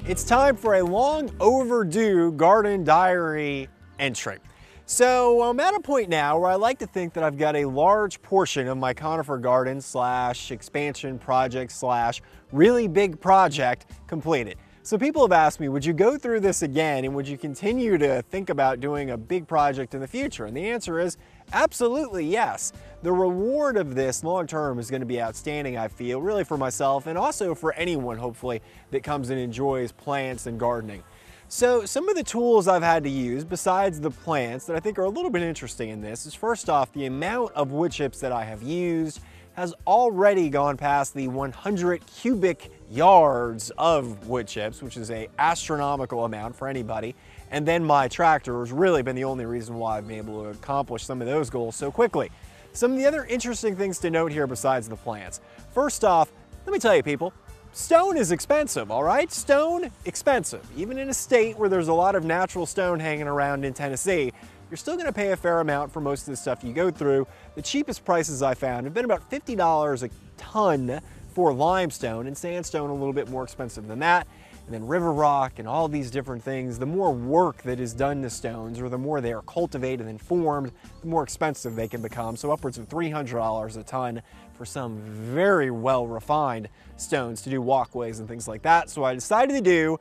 It's time for a long overdue garden diary entry. So I'm at a point now where I like to think that I've got a large portion of my conifer garden slash expansion project slash really big project completed. So people have asked me, would you go through this again and would you continue to think about doing a big project in the future? And the answer is absolutely yes. The reward of this long term is going to be outstanding, I feel, really for myself and also for anyone, hopefully, that comes and enjoys plants and gardening. So some of the tools I've had to use besides the plants that I think are a little bit interesting in this is, first off, the amount of wood chips that I have used has already gone past the 100 cubic yards of wood chips, which is an astronomical amount for anybody. And then my tractor has really been the only reason why I've been able to accomplish some of those goals so quickly. Some of the other interesting things to note here besides the plants. First off, let me tell you people, stone is expensive, all right? Stone, expensive. Even in a state where there's a lot of natural stone hanging around in Tennessee, you're still gonna pay a fair amount for most of the stuff you go through. The cheapest prices I found have been about $50 a ton for limestone, and sandstone a little bit more expensive than that. And then river rock and all these different things, the more work that is done to stones, or the more they are cultivated and formed, the more expensive they can become. So upwards of $300 a ton for some very well refined stones to do walkways and things like that. So I decided to do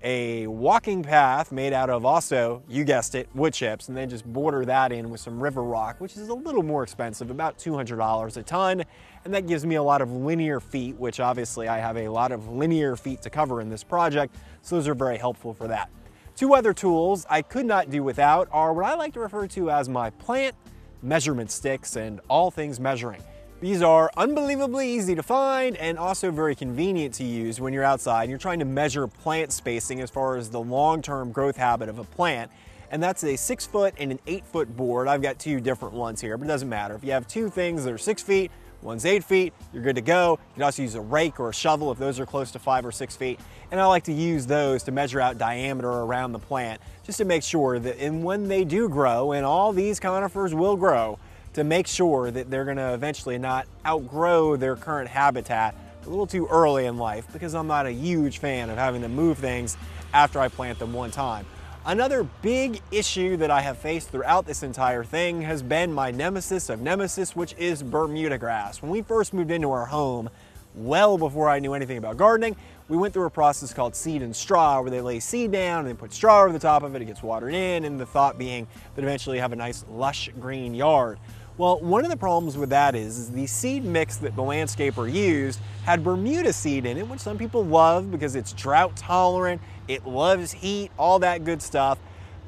a walking path made out of, also, you guessed it, wood chips, and then just border that in with some river rock, which is a little more expensive, about $200 a ton. And that gives me a lot of linear feet, which obviously I have a lot of linear feet to cover in this project, so those are very helpful for that. Two other tools I could not do without are what I like to refer to as my plant measurement sticks and all things measuring. These are unbelievably easy to find and also very convenient to use when you're outside and you're trying to measure plant spacing as far as the long-term growth habit of a plant. And that's a 6 foot and an 8 foot board. I've got two different ones here, but it doesn't matter. If you have two things that are 6 feet, one's 8 feet, you're good to go. You can also use a rake or a shovel if those are close to 5 or 6 feet. And I like to use those to measure out diameter around the plant, just to make sure that when they do grow, and all these conifers will grow, to make sure that they're gonna eventually not outgrow their current habitat a little too early in life, because I'm not a huge fan of having to move things after I plant them one time. Another big issue that I have faced throughout this entire thing has been my nemesis of nemesis, which is Bermuda grass. When we first moved into our home, well before I knew anything about gardening, we went through a process called seed and straw, where they lay seed down and then put straw over the top of it, it gets watered in, and the thought being that eventually you have a nice lush green yard. Well, one of the problems with that is the seed mix that the landscaper used had Bermuda seed in it, which some people love because it's drought tolerant, it loves heat, all that good stuff.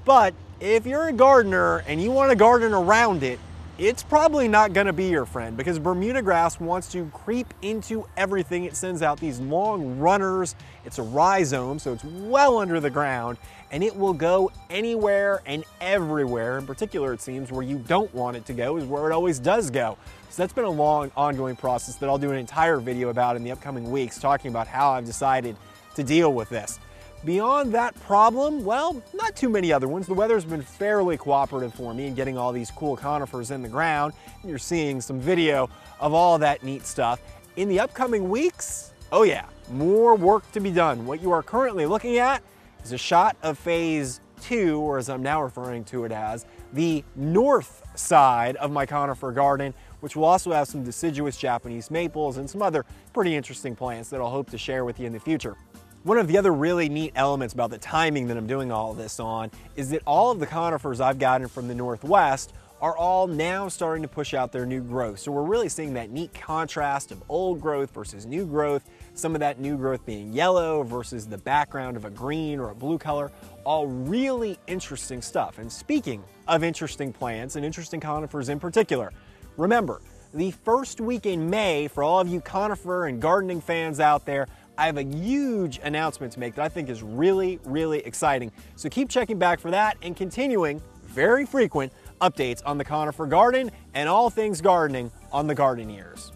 But if you're a gardener and you want to garden around it, it's probably not going to be your friend, because Bermuda grass wants to creep into everything. It sends out these long runners. It's a rhizome, so it's well under the ground, and it will go anywhere and everywhere. In particular, it seems where you don't want it to go is where it always does go. So that's been a long, ongoing process that I'll do an entire video about in the upcoming weeks, talking about how I've decided to deal with this. Beyond that problem, well, not too many other ones. The weather's been fairly cooperative for me in getting all these cool conifers in the ground. You're seeing some video of all that neat stuff. In the upcoming weeks, oh yeah, more work to be done. What you are currently looking at is a shot of phase 2, or as I'm now referring to it as, the north side of my conifer garden, which will also have some deciduous Japanese maples and some other pretty interesting plants that I'll hope to share with you in the future. One of the other really neat elements about the timing that I'm doing all of this on is that all of the conifers I've gotten from the Northwest are all now starting to push out their new growth. So we're really seeing that neat contrast of old growth versus new growth, some of that new growth being yellow versus the background of a green or a blue color, all really interesting stuff. And speaking of interesting plants and interesting conifers in particular, remember, the first week in May, for all of you conifer and gardening fans out there, I have a huge announcement to make that I think is really, really exciting. So keep checking back for that and continuing very frequent updates on the conifer garden and all things gardening on the Garden Years.